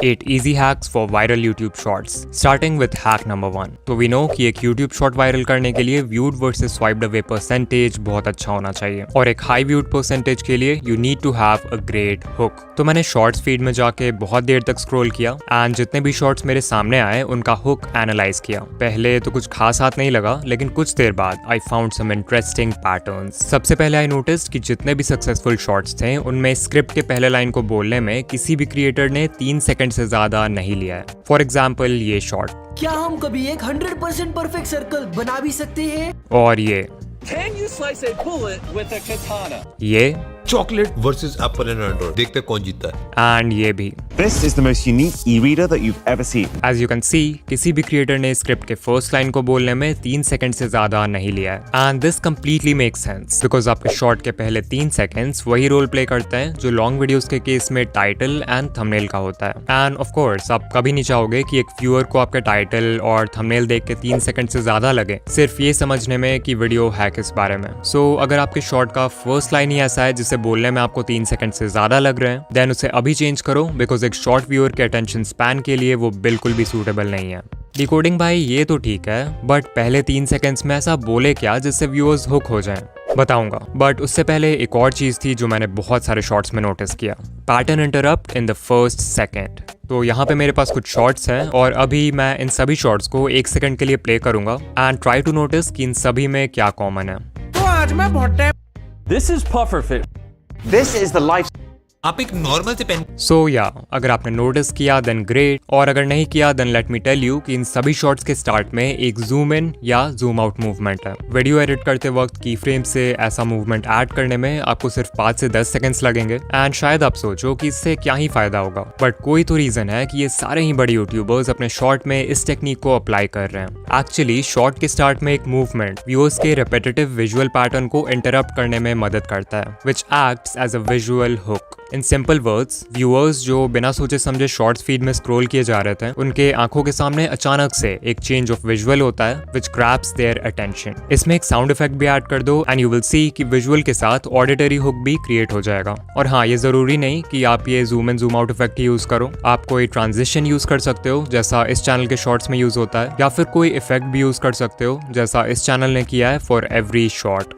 8 easy hacks for viral YouTube shorts. Starting with hack number 1. तो we know कि एक YouTube short viral करने के लिए viewed versus swiped away percentage बहुत अच्छा होना चाहिए और एक high viewed percentage के लिए you need to have a great hook. तो मैंने shorts feed में जाके बहुत देर तक scroll किया and जितने भी shorts मेरे सामने आए उनका hook analyze किया. पहले तो कुछ खास हाथ नहीं लगा लेकिन कुछ देर बाद I found some interesting patterns. सबसे पहले I noticed कि जितने भी successful shorts थे उनमें स्क्रिप्ट के पहले लाइन को बोलने में किसी भी क्रिएटर ने 3 सेकंड से ज्यादा नहीं लिया है. फॉर एग्जाम्पल ये शॉर्ट. क्या हम कभी एक 100% परफेक्ट सर्कल बना भी सकते हैं? और ये. Can you slice a bullet with a katana? ये. Chocolate versus Apple and Android, देखते हैं कौन जीतता है. एंड ये भी. This is the most unique e-reader that you've ever seen. As you can see, किसी भी क्रिएटर ने स्क्रिप्ट के फर्स्ट लाइन को बोलने में 3 सेकंड से ज्यादा नहीं लिया है. And this completely makes sense because आपके शॉर्ट के पहले 3 सेकंड्स वही रोल प्ले करते हैं जो लॉन्ग वीडियोस के केस में टाइटल एंड थंबनेल का होता है. एंड ऑफ कोर्स आप कभी नहीं चाहोगे कि एक व्यूअर को आपके टाइटल और थंबनेल देख के 3 सेकंड से ज्यादा लगे सिर्फ ये समझने में कि वीडियो है किस बारे में. सो अगर आपके शॉर्ट का फर्स्ट लाइन ही ऐसा है जिसे बोलने में आपको 3 सेकंड से ज्यादा लग रहे हैं देन उसे अभी चेंज करो बिकॉज एक शॉर्ट व्यूअर के अटेंशन स्पैन के लिए वो बिल्कुल भी सूटेबल नहीं है. डिकोडिंग भाई ये तो ठीक है बट पहले 3 सेकंड्स में ऐसा बोले क्या जिससे व्यूअर्स हुक हो जाएं? बताऊंगा बट उससे पहले एक और चीज थी जो मैंने बहुत सारे शॉर्ट्स में नोटिस किया. Pattern interrupt in the first second. तो यहाँ पे मेरे पास कुछ शॉर्ट्स हैं और अभी मैं इन सभी शॉर्ट्स को 1 सेकंड के लिए प्ले करूंगा एंड ट्राई टू नोटिस कि इन सभी में क्या कॉमन है. तो आज मैं बहुत time. This is pufferfish. This is the life. आप एक नॉर्मल से पेन. सो या अगर आपने नोटिस किया देन ग्रेट और अगर नहीं किया then let me tell you कि इन सभी शॉट्स के स्टार्ट में एक जूम इन या जूम आउट मूवमेंट है. वीडियो एडिट करते वक्त की फ्रेम से ऐसा मूवमेंट ऐड करने में आपको सिर्फ 5 से 10 सेकंड्स लगेंगे एंड शायद आप सोचो कि इससे क्या ही फायदा होगा बट कोई तो रीजन है कि ये सारे ही बड़े यूट्यूबर्स अपने शॉर्ट में इस टेक्निक को अप्लाई कर रहे हैं. एक्चुअली शॉर्ट के स्टार्ट में एक मूवमेंट व्यूअर्स के रिपीटेटिव विजुअल पैटर्न को इंटरप्ट करने में मदद करता है which acts as a visual hook. In simple words viewers जो बिना सोचे समझे शॉर्ट्स फीड में स्क्रॉल किए जा रहे थे उनके आंखों के सामने अचानक से एक चेंज ऑफ विजुअल होता है विच ग्रैब्स देयर अटेंशन. इसमें एक साउंड इफेक्ट भी ऐड कर दो एंड यू विल सी कि विजुअल के साथ ऑडिटरी हुक भी क्रिएट हो जाएगा. और हाँ ये जरूरी नहीं कि आप ये zoom in zoom out effect he use करो. आप कोई ट्रांजिशन यूज कर सकते हो जैसा इस चैनल के शॉर्ट्स में यूज होता है या फिर कोई इफेक्ट भी यूज कर सकते हो जैसा इस चैनल ने किया है for every short.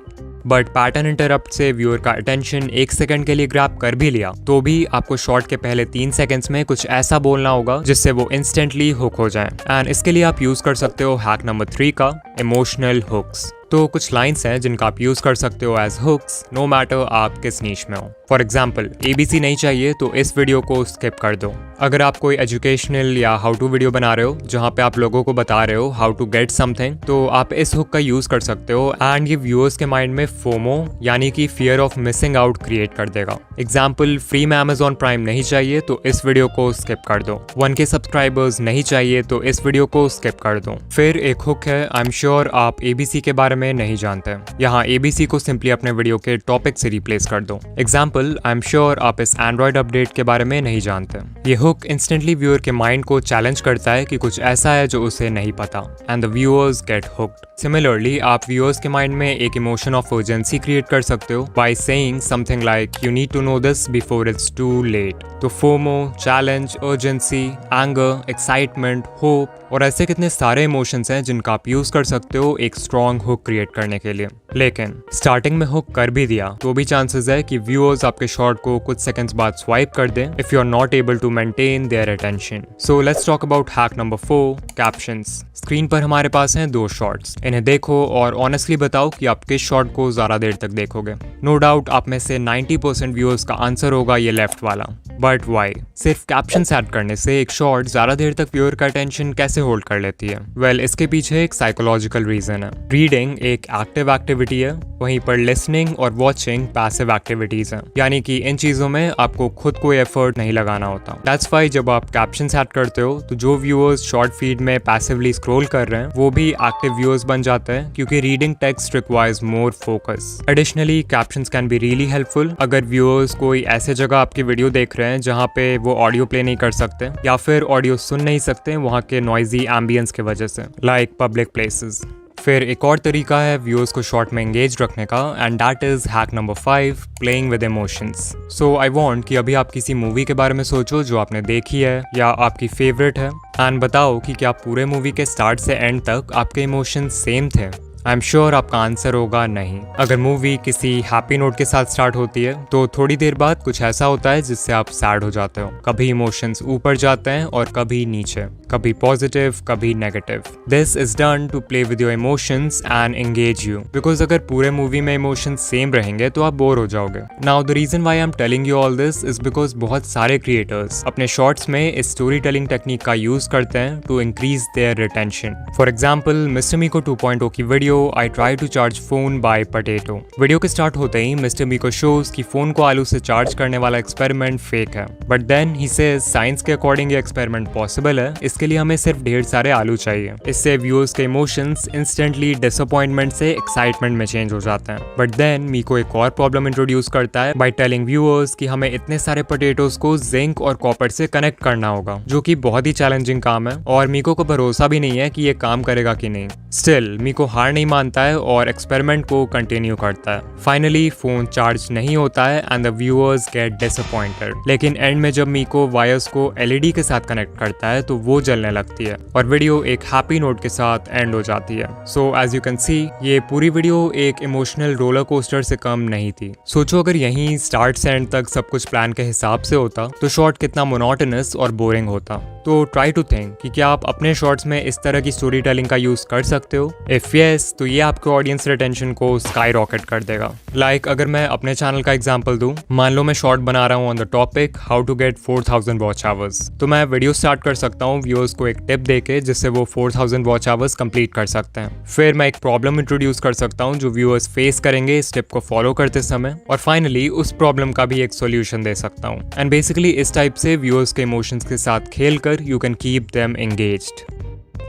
But pattern interrupt से व्यूअर का अटेंशन 1 सेकंड के लिए ग्रैब कर भी लिया तो भी आपको शॉर्ट के पहले 3 सेकंड्स में कुछ ऐसा बोलना होगा जिससे वो इंस्टेंटली हुक हो जाए. एंड इसके लिए आप यूज कर सकते हो हैक नंबर 3 का इमोशनल हुक्स. तो कुछ लाइंस हैं जिनका आप यूज कर सकते हो एज हुक्स नो मैटर आप किस नीश में हो. फॉर एग्जाम्पल ABC नहीं चाहिए तो इस वीडियो को स्किप कर दो. अगर आप कोई एजुकेशनल या हाउ टू वीडियो बना रहे हो जहाँ पे आप लोगों को बता रहे हो हाउ टू गेट समथिंग तो आप इस हुक का यूज कर सकते हो एंड ये व्यूअर्स के माइंड में फोमो यानी कि fear of missing out create कर देगा. एग्जाम्पल फ्री में Amazon प्राइम नहीं चाहिए तो इस वीडियो को स्किप कर दो. 1K सब्सक्राइबर्स नहीं चाहिए तो इस वीडियो को स्किप कर दो. फिर एक हुक है आई एम श्योर आप ABC के बारे में नहीं जानते. यहाँ ABC को सिंपली अपने वीडियो के टॉपिक से रिप्लेस कर दो. एग्जाम्पल आई एम श्योर आप इस एंड्रॉइड अपडेट के बारे में नहीं जानते. ये हुक इंस्टेंटली व्यूअर के माइंड को चैलेंज करता है कि कुछ ऐसा है जो उसे नहीं पता and the viewers get hooked. Similarly आप व्यूअर्स के माइंड में एक इमोशन ऑफ अर्जेंसी क्रिएट कर सकते हो by saying something like you need to know this before it's too late. तो FOMO, challenge, urgency, anger, excitement, hope और ऐसे कितने सारे इमोशंस हैं जिनका आप यूज कर सकते हो एक स्ट्रॉन्ग हुक क्रिएट करने के लिए. लेकिन स्टार्टिंग में हुक कर भी दिया तो भी चांसेस है कि व्यूअर्स आपके शॉर्ट को कुछ सेकंड्स बाद स्वाइप कर दें if you are not able to maintain their attention. So let's talk about hack number 4 captions. Screen पर हमारे पास हैं 2 शॉर्ट्स. इन्हें देखो और ऑनेस्टली बताओ कि आप किस शॉर्ट को ज्यादा देर तक देखोगे. नो डाउट आप में से 90% व्यूअर्स का आंसर होगा ये लेफ्ट वाला. But why? सिर्फ कैप्शंस ऐड करने से एक शॉर्ट ज्यादा देर तक व्यूअर का अटेंशन कैसे होल्ड कर लेती है? वेल इसके पीछे एक साइकोलॉजिकल रीजन है. रीडिंग एक एक्टिव एक्टिविटी है वहीं पर लिसनिंग और वॉचिंग पैसिव एक्टिविटीज हैं. यानी कि इन चीजों में आपको खुद कोई एफर्ट नहीं लगाना होता. दैट्स व्हाई जब आप कैप्शंस ऐड करते हो तो जो व्यूअर्स शॉर्ट फीड में पैसिवली स्क्रॉल कर रहे हैं वो भी एक्टिव व्यूअर्स बन जाते हैं क्योंकि reading text requires more focus. Additionally captions can be really helpful अगर व्यूअर्स कोई ऐसे जगह आपकी वीडियो देख रहे हैं जहाँ पे वो ऑडियो प्ले नहीं कर सकते या फिर ऑडियो सुन नहीं सकते वहाँ के नॉइजी एम्बियंस की वजह से लाइक पब्लिक प्लेसेस. फिर एक और तरीका है व्यूअर्स को शॉर्ट में एंगेज रखने का, and that is hack number 5, playing with emotions. So I want कि अभी आप किसी मूवी के बारे में सोचो जो आपने देखी है या आपकी फेवरेट है, एंड बताओ कि क्या पूरे मूवी के स्टार्ट से एंड तक आपके इमोशंस सेम थे। आई एम श्योर आपका आंसर होगा नहीं। अगर मूवी किसी हैप्पी नोट के साथ स्टार्ट होती है तो थोड़ी देर बाद कुछ ऐसा होता है जिससे आप सैड हो जाते हो। कभी इमोशंस ऊपर जाते हैं और कभी नीचे, कभी पॉजिटिव कभी negative. This is done to play with your emotions and engage you, because अगर पूरे मूवी में इमोशंस सेम रहेंगे तो आप बोर हो जाओगे। Now the reason why I am telling you all this is because बहुत सारे क्रिएटर्स अपने शॉर्ट्स में इस स्टोरी टेलिंग टेक्निक का यूज करते हैं to increase their retention. For example mister मीको 2.0 की video I try to charge phone by potato। Video के स्टार्ट होते ही मिस्टर मीको शोज कि फोन को आलू से चार्ज करने वाला एक्सपेरिमेंट फेक है, but then he says science के अकॉर्डिंग ये एक्सपेरिमेंट पॉसिबल है, इसके लिए हमें सिर्फ ढेर सारे आलू चाहिए। इससे व्यूअर्स के इमोशंस इंस्टेंटली डिसअपॉइंटमेंट से एक्साइटमेंट में चेंज हो जाते हैं। बट देन मीको एक और प्रॉब्लम इंट्रोड्यूस करता है बाय टेलिंग व्यूअर्स कि हमें इतने सारे पोटेटोज को जिंक और कॉपर से कनेक्ट करना होगा, जो कि बहुत ही चैलेंजिंग काम है और मीको को भरोसा भी नहीं है कि ये काम करेगा कि नहीं। स्टिल मीको हार नहीं मानता है और एक्सपेरिमेंट को कंटिन्यू करता है। फाइनली फोन चार्ज नहीं होता है and the viewers get disappointed. लेकिन एंड में जब मीको वायर्स को एलईडी के साथ कनेक्ट करता है तो वो जलने लगती है और वीडियो एक हैप्पी नोट के साथ एंड हो जाती है। So as you can see ये पूरी वीडियो एक इमोशनल रोलर कोस्टर से कम नहीं थी। सोचो अगर यहीं स्टार्ट से एंड तक सब कुछ प्लान के हिसाब से होता तो शॉर्ट कितना मोनोटोनस और बोरिंग होता। तो ट्राई टू थिंक कि क्या आप अपने शॉर्ट्स में इस तरह की स्टोरी टेलिंग का यूज कर सकते हो। इफ यस तो ये आपके ऑडियंस रिटेंशन को स्काई रॉकेट कर देगा। लाइक अगर मैं अपने चैनल का एग्जांपल दूं, मान लो मैं शॉर्ट बना रहा हूं on the topic how to get 4000 watch hours, तो मैं वीडियो स्टार्ट कर सकता हूं व्यूअर्स को एक टिप देके जिससे वो 4000 वॉच आवर्स कंप्लीट कर सकते हैं। फिर मैं एक प्रॉब्लम इंट्रोड्यूस कर सकता हूं जो व्यूअर्स फेस करेंगे इस टिप को फॉलो करते समय, और फाइनली उस प्रॉब्लम का भी एक सोल्यूशन दे सकता हूं। एंड बेसिकली इस टाइप से व्यूअर्स के इमोशंस के साथ खेलकर you can keep them engaged.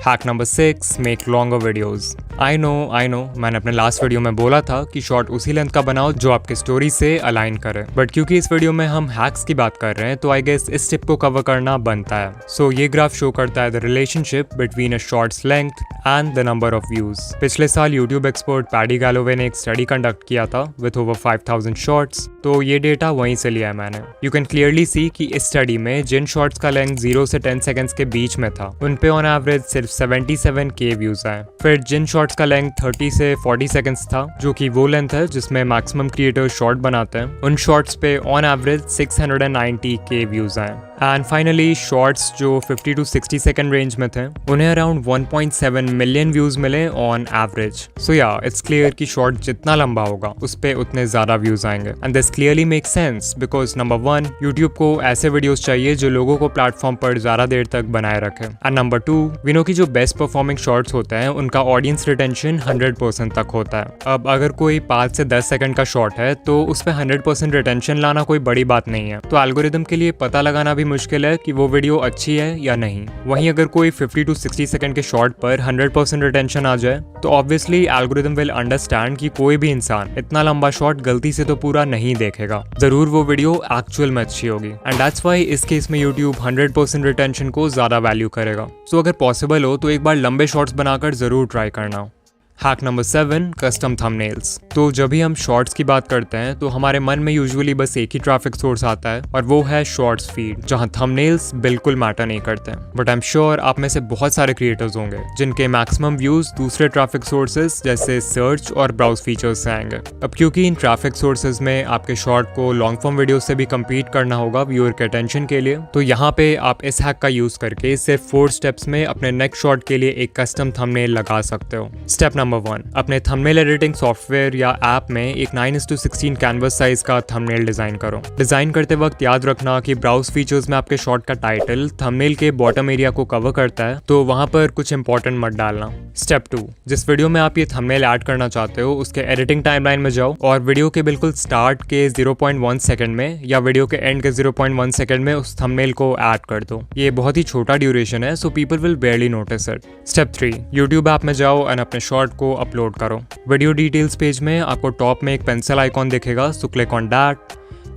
Hack number 6, make longer videos. I know मैंने अपने लास्ट वीडियो में बोला था कि शॉर्ट उसी लेंथ का बनाओ जो आपकी स्टोरी से अलाइन करे, बट क्योंकि इस वीडियो में हम हैक्स की बात कर रहे हैं तो आई गेस इस टिप को कवर करना बनता है। सो ये ग्राफ शो करता है the relationship between a shorts length and the number of views. पिछले साल यूट्यूब एक्सपर्ट पैडी गैलोवे ने एक स्टडी कंडक्ट किया था विथ ओवर 5000 शॉर्ट्स, तो ये डेटा वहीं से लिया है मैंने। यू कैन क्लियरली सी कि इस स्टडी में जिन शॉर्ट्स का लेंथ 0 से 10 सेकंड्स के बीच में था उन पे ऑन एवरेज सिर्फ 77K व्यूज आए। फिर जिन शॉर्ट्स का लेंथ 30 से 40 सेकंड्स था, जो कि वो लेंथ है जिसमें मैक्सिमम क्रिएटर शॉर्ट बनाते हैं, उन शॉर्ट्स पे ऑन एवरेज 690K व्यूज आए। एंड फाइनली शॉर्ट्स जो 50 to 60 सेकंड रेंज में थे उन्हें अराउंड 1.7 मिलियन व्यूज मिले ऑन एवरेज। सो या इट्स क्लियर कि शॉर्ट जितना लंबा होगा उस पे उतने ज्यादा व्यूज आएंगे। And this clearly make sense because number 1 YouTube को ऐसे वीडियोस चाहिए जो लोगों को प्लेटफॉर्म पर ज्यादा देर तक बनाए रखे, एंड नंबर 2 वी नो कि जो बेस्ट परफॉर्मिंग शॉर्ट्स होते हैं उनका ऑडियंस रिटेंशन 100% तक होता है। अब अगर कोई 5 से 10 सेकंड का शॉर्ट है तो उस पर 100% रिटेंशन लाना कोई बड़ी बात नहीं है, तो एल्गोरिदम के लिए पता लगाना भी मुश्किल है कि वो वीडियो अच्छी है या नहीं। वहीं अगर कोई 50 to 60 सेकंड के शॉर्ट पर 100% रिटेंशन आ जाए तो ऑब्वियसली एल्गोरिदम विल अंडरस्टैंड कि कोई भी इंसान इतना लंबा शॉर्ट गलती से तो पूरा नहीं देखेगा, जरूर वो वीडियो एक्चुअल में अच्छी होगी। एंड दैट्स व्हाई इस केस में यूट्यूब 100% रिटेंशन को ज्यादा वैल्यू करेगा। सो अगर पॉसिबल हो तो एक बार लंबे शॉर्ट्स बनाकर जरूर ट्राई करना। Hack number 7, custom thumbnails. तो जब भी हम शॉर्ट्स की बात करते हैं तो हमारे मन में यूजुअली बस एक ही ट्रैफिक सोर्स आता है और वो है शॉर्ट्स फीड, जहां थंबनेल्स बिल्कुल मैटर नहीं करते। बट आई एम श्योर आप में से बहुत सारे क्रिएटर्स होंगे जिनके मैक्सिमम व्यूज दूसरे ट्रैफिक सोर्सेज जैसे सर्च और ब्राउज फीचर्स से आएंगे। अब क्योंकि इन ट्रैफिक सोर्सेज में आपके शॉर्ट को लॉन्ग फॉर्म वीडियो से भी कम्पीट करना होगा व्यूअर के अटेंशन के लिए, तो यहाँ पे आप इस हैक का यूज करके सिर्फ 4 स्टेप्स में अपने नेक्स्ट शॉर्ट के लिए एक कस्टम थंबनेल लगा सकते हो। स्टेप नंबर 1, अपने थंबनेल एडिटिंग सॉफ्टवेयर या ऐप में एक 9:16 कैनवस साइज का थंबनेल डिजाइन करो। डिजाइन करते वक्त याद रखना कि ब्राउज फीचर्स में आपके शॉर्ट का टाइटल थंबनेल के बॉटम एरिया को कवर करता है, तो वहां पर कुछ इंपॉर्टेंट मत डालना। स्टेप 2, जिस वीडियो में आप ये थंबनेल ऐड करना चाहते हो उसके एडिटिंग टाइमलाइन में जाओ और वीडियो के बिल्कुल स्टार्ट के 0.1 सेकंड में या वीडियो के एंड के 0.1 सेकंड में उस थंबनेल को ऐड कर दो। ये बहुत ही छोटा ड्यूरेशन है, so people will बेयरली notice it. Step 3, YouTube app में जाओ और अपने शॉर्ट को अपलोड करो। वीडियो डिटेल्स पेज में आपको टॉप में एक पेंसिल आइकॉन दिखेगा, so click on that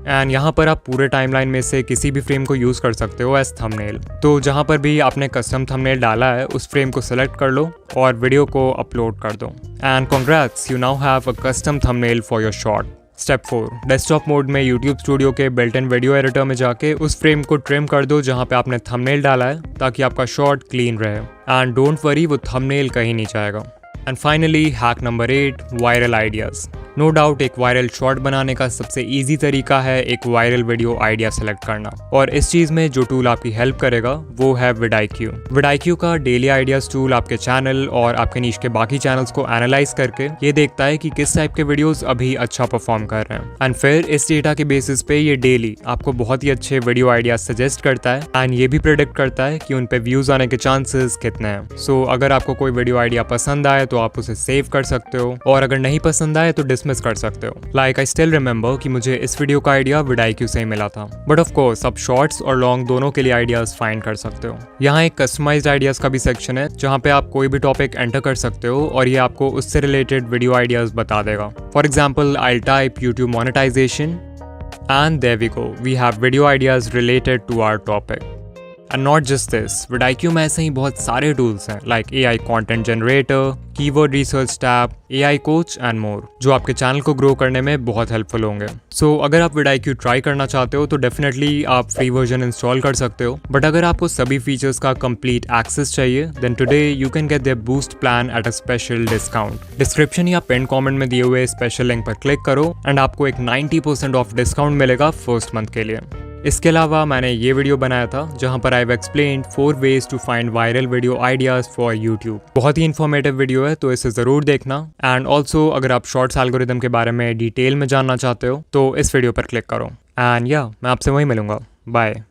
and यहाँ पर आप पूरे टाइमलाइन में से किसी भी फ्रेम को यूज़ कर सकते हो एज थंबनेल। तो जहाँ पर भी आपने कस्टम थंबनेल डाला है उस फ्रेम को सेलेक्ट कर लो और वीडियो को अपलोड कर दो। And congrats, you now have a custom thumbnail for your short. Step 4, desktop mode में YouTube स्टूडियो के बिल्ट इन वीडियो एडिटर में जाके उस फ्रेम को ट्रिम कर दो जहाँ पे आपने थंबनेल डाला है, ताकि आपका शॉट क्लीन रहे। एंड डोंट वरी, वो थंबनेल कहीं नहीं जाएगा। And finally hack number 8, viral ideas. No doubt एक वायरल शॉट बनाने का सबसे इजी तरीका है एक वायरल वीडियो आइडिया सेलेक्ट करना, और इस चीज़ में जो टूल आपकी हेल्प करेगा वो है vidIQ। vidIQ का डेली आइडियाज़ टूल आपके चैनल और आपके नीश के बाकी चैनल्स को एनालाइज करके ये देखता है कि किस टाइप के वीडियोस अभी अच्छा परफॉर्म कर रहे हैं, एंड फिर इस डेटा के बेसिस पे ये डेली आपको बहुत ही अच्छे वीडियो आइडियाज सजेस्ट करता है एंड ये भी प्रेडिक्ट करता है कि उन पे व्यूज आने के चांसेस कितने हैं। सो अगर आपको कोई वीडियो आइडिया पसंद आए तो आप उसे सेव कर सकते हो, और अगर नहीं पसंद आए तो डिसमिस कर सकते हो। लाइक आई स्टिल रिमेंबर कि मुझे इस वीडियो का आइडिया vidIQ से ही मिला था, बट ऑफ कोर्स आप शॉर्ट्स और लॉन्ग दोनों के लिए आइडियाज फाइंड कर सकते हो। यहाँ एक कस्टमाइज्ड आइडियाज का भी सेक्शन है जहाँ पे आप कोई भी टॉपिक एंटर कर सकते हो और ये आपको उससे रिलेटेड वीडियो आइडियाज बता देगा। For example I type YouTube monetization and there we go, we have video ideas related to our topic. And not just this, vidIQ में ऐसे ही बहुत सारे टूल्स हैं like AI content generator, keyword research tab, AI coach and more, जो आपके channel को grow करने में बहुत हेल्पफुल होंगे। सो अगर आप vidIQ ट्राई करना चाहते हो तो डेफिनेटली आप फ्री वर्जन इंस्टॉल कर सकते हो, बट अगर आपको सभी फीचर्स का कंप्लीट एक्सेस चाहिए then today you can get their boost plan at a special discount. Description या पिन कमेंट में दिए हुए स्पेशल लिंक पर क्लिक करो एंड आपको एक 90% ऑफ डिस्काउंट मिलेगा फर्स्ट मंथ के लिए। इसके अलावा मैंने ये वीडियो बनाया था जहां पर I have explained 4 ways to find viral video ideas for YouTube। बहुत ही इन्फॉर्मेटिव वीडियो है तो इसे ज़रूर देखना। एंड ऑल्सो अगर आप शॉर्ट्स एल्गोरिदम के बारे में डिटेल में जानना चाहते हो तो इस वीडियो पर क्लिक करो। एंड या मैं आपसे वहीं मिलूंगा। बाय।